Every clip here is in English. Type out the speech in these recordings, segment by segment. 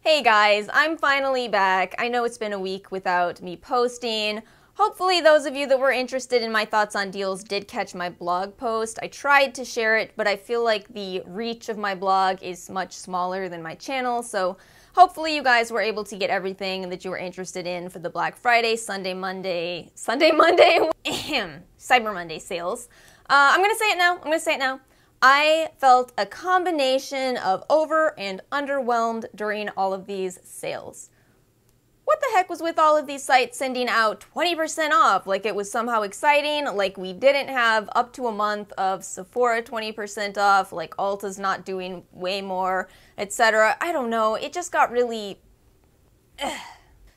Hey guys, I'm finally back. I know it's been a week without me posting. Hopefully those of you that were interested in my thoughts on deals did catch my blog post. I tried to share it, but I feel like the reach of my blog is much smaller than my channel, so hopefully you guys were able to get everything that you were interested in for the Black Friday, Cyber Monday sales. I'm gonna say it now. I felt a combination of over and underwhelmed during all of these sales. What the heck was with all of these sites sending out 20% off like it was somehow exciting, like we didn't have up to a month of Sephora 20% off, like Ulta's not doing way more, etc. I don't know, it just got really...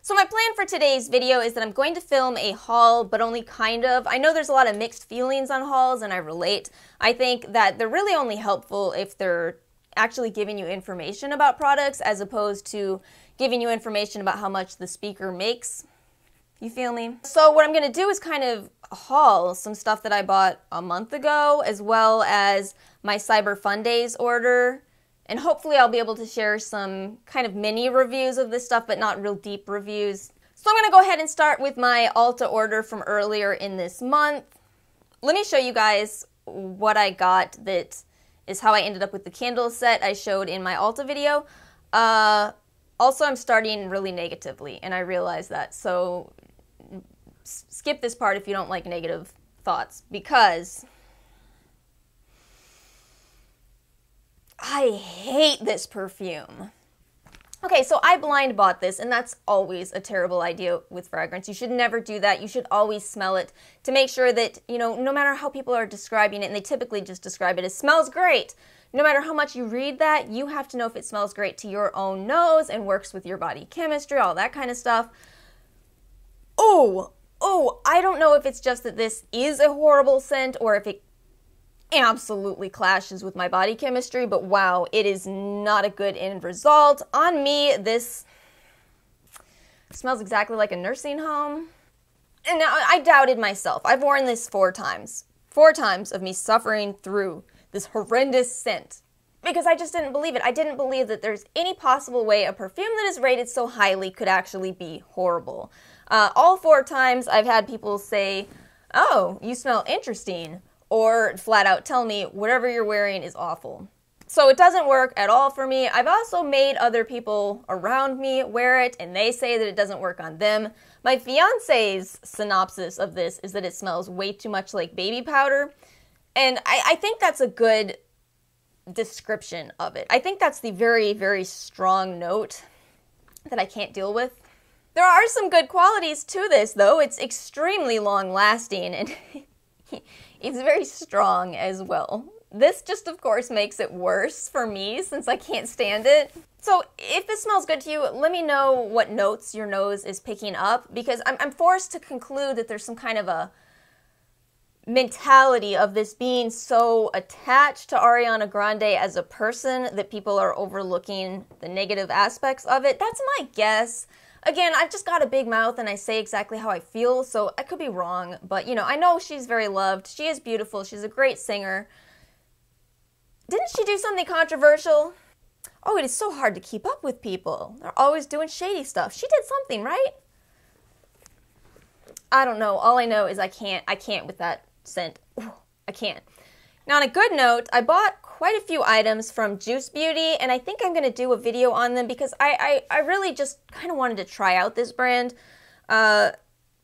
So my plan for today's video is that I'm going to film a haul, but only kind of. I know there's a lot of mixed feelings on hauls, and I relate. I think that they're really only helpful if they're actually giving you information about products as opposed to giving you information about how much the speaker makes. You feel me? So what I'm going to do is kind of haul some stuff that I bought a month ago, as well as my Cyber Fun Days order. And hopefully I'll be able to share some kind of mini reviews of this stuff, but not real deep reviews. So I'm going to go ahead and start with my Ulta order from earlier in this month. Let me show you guys what I got that is how I ended up with the candle set I showed in my Ulta video. Also, I'm starting really negatively, and I realize that. So skip this part if you don't like negative thoughts, because I hate this perfume. Okay, so I blind bought this, and that's always a terrible idea with fragrance. You should never do that. You should always smell it to make sure that, you know, no matter how people are describing it, and they typically just describe it as smells great, no matter how much you read that, you have to know if it smells great to your own nose and works with your body chemistry, all that kind of stuff. Oh, I don't know if it's just that this is a horrible scent or if it absolutely clashes with my body chemistry, but wow, it is not a good end result. On me, this smells exactly like a nursing home. And I doubted myself. I've worn this 4 times. 4 times of me suffering through this horrendous scent. Because I just didn't believe it. I didn't believe that there's any possible way a perfume that is rated so highly could actually be horrible. All 4 times I've had people say, "Oh, you smell interesting," or flat out tell me whatever you're wearing is awful. So it doesn't work at all for me. I've also made other people around me wear it, and they say that it doesn't work on them. My fiance's synopsis of this is that it smells way too much like baby powder, and I think that's a good description of it. I think that's the very, very strong note that I can't deal with. There are some good qualities to this, though. It's extremely long-lasting, and it's very strong as well. This just, of course, makes it worse for me since I can't stand it. So if this smells good to you, let me know what notes your nose is picking up, because I'm forced to conclude that there's some kind of a mentality of this being so attached to Ariana Grande as a person that people are overlooking the negative aspects of it. That's my guess. Again, I've just got a big mouth and I say exactly how I feel, so I could be wrong, but you know, I know she's very loved. She is beautiful. She's a great singer. Didn't she do something controversial? Oh, it is so hard to keep up with people. They're always doing shady stuff. She did something, right? I don't know. All I know is I can't with that scent. Ooh, I can't. Now, on a good note, I bought quite a few items from Juice Beauty, and I think I'm going to do a video on them because I really just kind of wanted to try out this brand.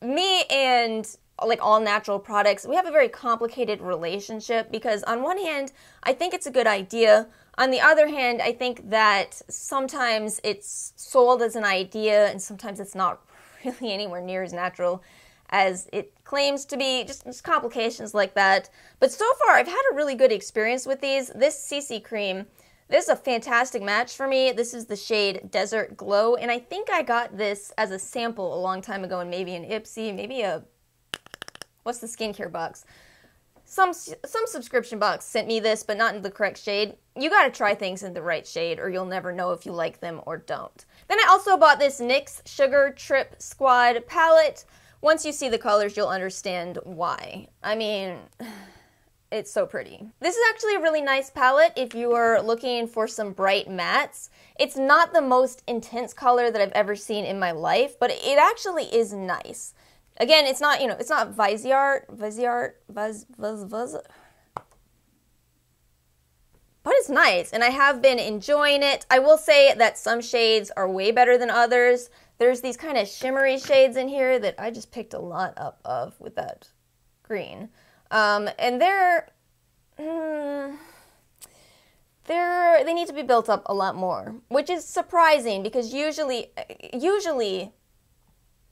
Me and like all natural products, we have a very complicated relationship because on one hand, I think it's a good idea. On the other hand, I think that sometimes it's sold as an idea and sometimes it's not really anywhere near as natural as it claims to be, just complications like that. But so far, I've had a really good experience with these. This CC cream, this is a fantastic match for me. This is the shade Desert Glow, and I think I got this as a sample a long time ago in maybe an Ipsy, maybe a, what's the skincare box? Some subscription box sent me this, but not in the correct shade. You gotta try things in the right shade, or you'll never know if you like them or don't. Then I also bought this NYX Sugar Trip Squad palette. Once you see the colors, you'll understand why. I mean, it's so pretty. This is actually a really nice palette if you are looking for some bright mattes. It's not the most intense color that I've ever seen in my life, but it actually is nice. Again, it's not, it's not Viseart, but it's nice, and I have been enjoying it. I will say that some shades are way better than others. There's these kind of shimmery shades in here that I just picked a lot up of with that green. And they need to be built up a lot more, which is surprising because usually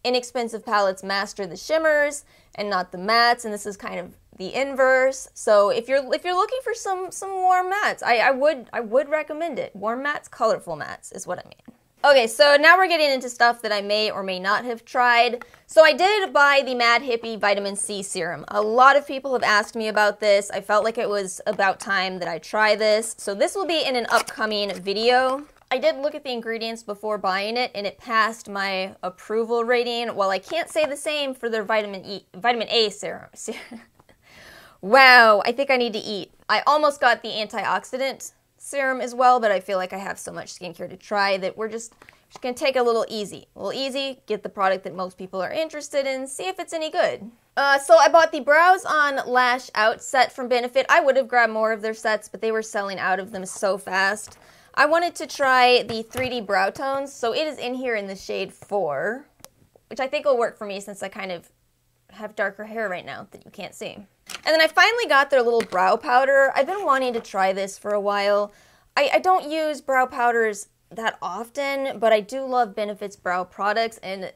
inexpensive palettes master the shimmers and not the mattes, and this is kind of the inverse. So if you're looking for some warm mattes, I would recommend it. Warm mattes, colorful mattes is what I mean. Okay, so now we're getting into stuff that I may or may not have tried. So I did buy the Mad Hippie Vitamin C Serum. A lot of people have asked me about this. I felt like it was about time that I try this. So this will be in an upcoming video. I did look at the ingredients before buying it, and it passed my approval rating. While I can't say the same for their Vitamin A serum. Wow, I think I need to eat. I almost got the antioxidant serum as well, but I feel like I have so much skincare to try that we're just gonna take a little easy. Get the product that most people are interested in, see if it's any good. So I bought the Brows On Lash Out set from Benefit. I would have grabbed more of their sets, but they were selling out of them so fast. I wanted to try the 3D brow tones, so it is in here in the shade 4, which I think will work for me since I kind of have darker hair right now that you can't see. And then I finally got their little brow powder. I've been wanting to try this for a while. I don't use brow powders that often, but I do love Benefit's brow products, and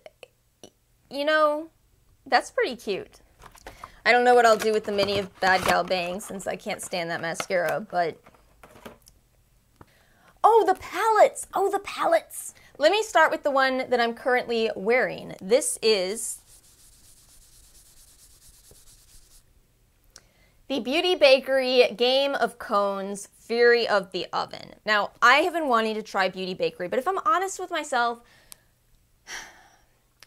that's pretty cute. I don't know what I'll do with the mini of Bad Gal Bangs since I can't stand that mascara, but... Oh, the palettes! Oh, the palettes! Let me start with the one that I'm currently wearing. This is the Beauty Bakerie Game of Cones Fury of the Oven. Now, I have been wanting to try Beauty Bakerie, but if I'm honest with myself,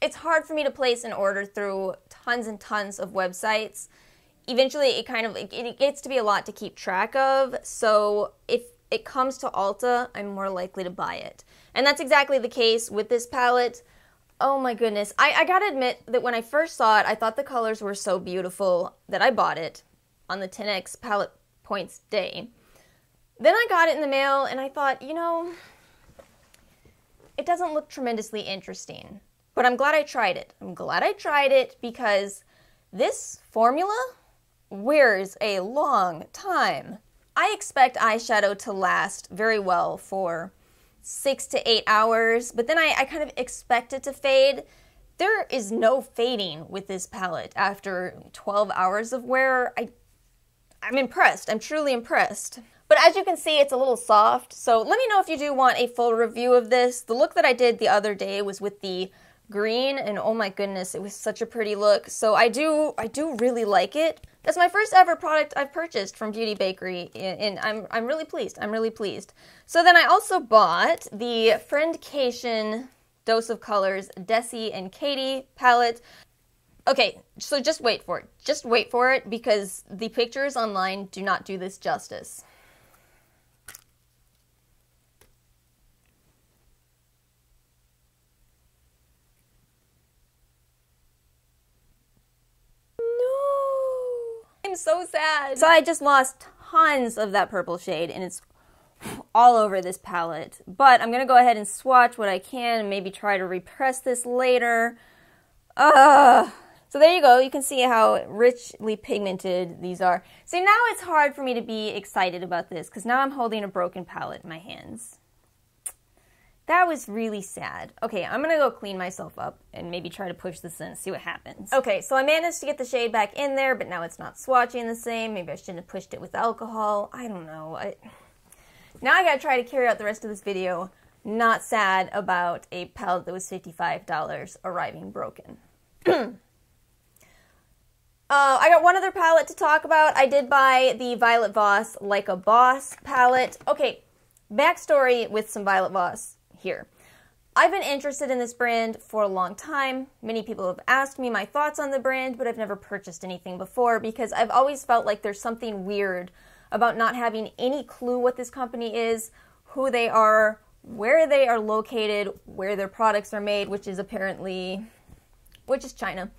it's hard for me to place an order through tons and tons of websites. Eventually, it gets to be a lot to keep track of, so if it comes to Ulta, I'm more likely to buy it. And that's exactly the case with this palette. Oh my goodness. I gotta admit that when I first saw it, I thought the colors were so beautiful that I bought it on the 10x palette points day. Then I got it in the mail and I thought, it doesn't look tremendously interesting. But I'm glad I tried it. I'm glad I tried it because this formula wears a long time. I expect eyeshadow to last very well for 6 to 8 hours, but then I kind of expect it to fade. There is no fading with this palette after 12 hours of wear. I'm impressed. I'm truly impressed. But as you can see, it's a little soft, so let me know if you do want a full review of this. The look that I did the other day was with the green, and oh my goodness, it was such a pretty look. So I do really like it. That's my first ever product I've purchased from Beauty Bakerie, and I'm really pleased. I'm really pleased. So then I also bought the Friendcation Dose of Colors Desi and Katie palette. Okay, so just wait for it. Just wait for it because the pictures online do not do this justice. I'm so sad. So I just lost tons of that purple shade and it's all over this palette. But I'm going to go ahead and swatch what I can and maybe try to repress this later. So there you go. You can see how richly pigmented these are. See, now it's hard for me to be excited about this because now I'm holding a broken palette in my hands. That was really sad. Okay, I'm gonna go clean myself up and maybe try to push this in and see what happens. Okay, so I managed to get the shade back in there, but now it's not swatching the same. Maybe I shouldn't have pushed it with alcohol. I don't know. Now I gotta try to carry out the rest of this video not sad about a palette that was $55 arriving broken. I got one other palette to talk about. I did buy the Violet Voss Like a Boss palette. Okay, backstory with some Violet Voss here. I've been interested in this brand for a long time. Many people have asked me my thoughts on the brand, but I've never purchased anything before because I've always felt like there's something weird about not having any clue what this company is, who they are, where they are located, where their products are made, which is China.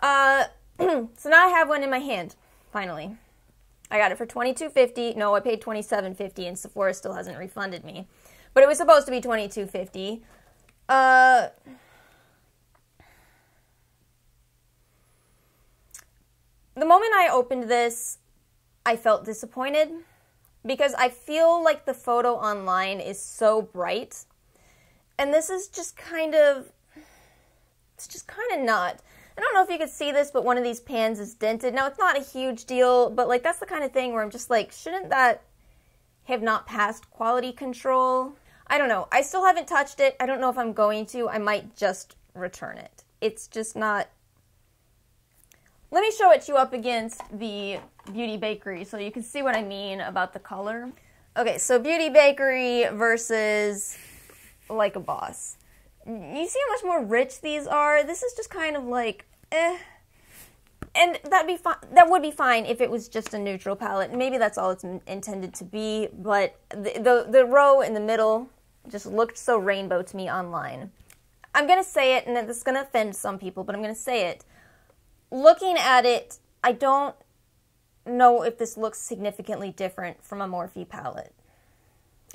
So now I have one in my hand, finally. I got it for $22.50. No, I paid $27.50, and Sephora still hasn't refunded me. But it was supposed to be $22.50. The moment I opened this, I felt disappointed because I feel like the photo online is so bright. And this is just kind of, it's just kind of not. I don't know if you could see this, but one of these pans is dented. Now, it's not a huge deal, but like that's the kind of thing where I'm just like, shouldn't that have not passed quality control? I don't know. I still haven't touched it. I don't know if I'm going to. I might just return it. It's just not. Let me show it to you up against the Beauty Bakerie so you can see what I mean about the color. Okay, so Beauty Bakerie versus Like a Boss. You see how much more rich these are? This is just kind of like, eh. And that would be fine if it was just a neutral palette. Maybe that's all it's intended to be, but the row in the middle just looked so rainbow to me online. I'm going to say it, and this is going to offend some people, but I'm going to say it. Looking at it, I don't know if this looks significantly different from a Morphe palette.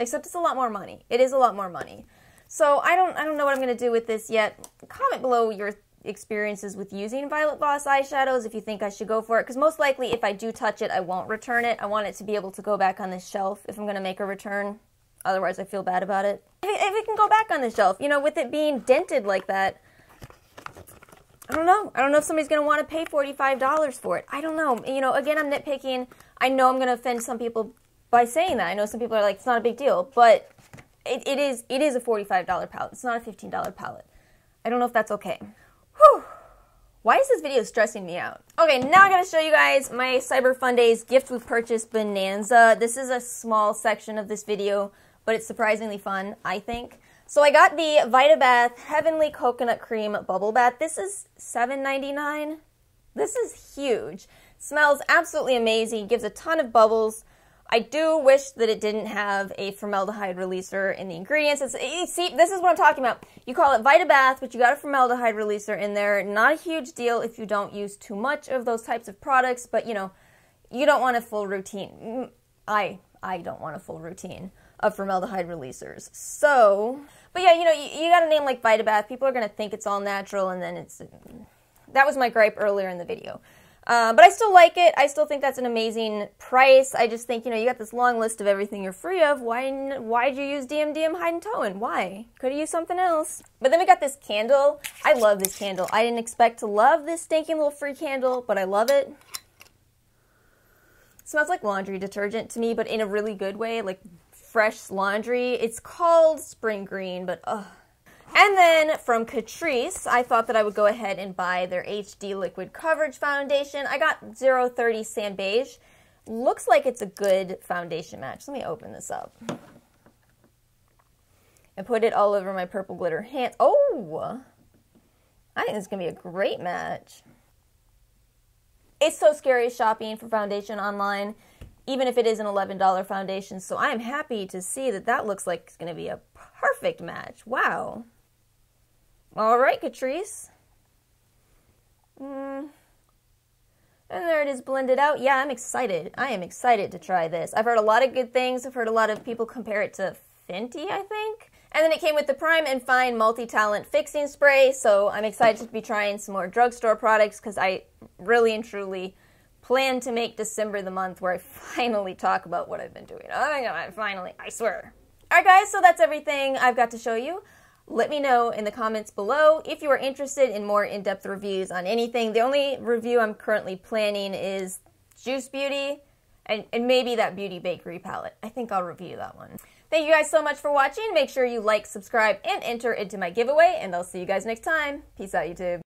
Except it's a lot more money. It is a lot more money. So I don't know what I'm going to do with this yet. Comment below your experiences with using Violet Voss eyeshadows if you think I should go for it. Because most likely if I do touch it, I won't return it. I want it to be able to go back on this shelf if I'm going to make a return. Otherwise, I feel bad about it. If it can go back on the shelf, you know, with it being dented like that, I don't know. I don't know if somebody's going to want to pay $45 for it. I don't know. You know, again, I'm nitpicking. I know I'm going to offend some people by saying that. I know some people are like, it's not a big deal, but it is a $45 palette. It's not a $15 palette. I don't know if that's okay. Whew. Why is this video stressing me out? Okay, now I got to show you guys my Cyber Fun Days gift with purchase bonanza. This is a small section of this video, but it's surprisingly fun, I think. So I got the VitaBath Heavenly Coconut Cream Bubble Bath. This is $7.99. This is huge. Smells absolutely amazing. Gives a ton of bubbles. I do wish that it didn't have a formaldehyde releaser in the ingredients. See, this is what I'm talking about. You call it VitaBath, but you got a formaldehyde releaser in there. Not a huge deal if you don't use too much of those types of products, but you know, you don't want a full routine. I don't want a full routine of formaldehyde releasers. So, but yeah, you know, you got a name like VitaBath, people are going to think it's all natural, and then it's, that was my gripe earlier in the video. But I still like it. I still think that's an amazing price. I just think, you know, you got this long list of everything you're free of. Why'd you use DMDM Hide and Tone? Why? Could have used something else. But then we got this candle. I love this candle. I didn't expect to love this stinking little free candle, but I love it. It smells like laundry detergent to me, but in a really good way, like fresh laundry. It's called Spring Green, but ugh. And then from Catrice, I thought that I would go ahead and buy their HD Liquid Coverage Foundation. I got 030 Sand Beige. Looks like it's a good foundation match. Let me open this up. And put it all over my purple glitter hands. Oh! I think this is going to be a great match. It's so scary shopping for foundation online, even if it is an $11 foundation. So I am happy to see that that looks like it's going to be a perfect match. Wow. All right, Catrice. And there it is blended out. Yeah, I'm excited. I am excited to try this. I've heard a lot of good things. I've heard a lot of people compare it to Fenty, I think. And then it came with the Prime and Fine Multi-Talent Fixing Spray, so I'm excited to be trying some more drugstore products because I really and truly plan to make December the month where I finally talk about what I've been doing. Oh my god, finally, I swear. Alright guys, so that's everything I've got to show you. Let me know in the comments below if you are interested in more in-depth reviews on anything. The only review I'm currently planning is Juice Beauty and maybe that Beauty Bakerie palette. I think I'll review that one. Thank you guys so much for watching. Make sure you like, subscribe, and enter into my giveaway, and I'll see you guys next time. Peace out, YouTube.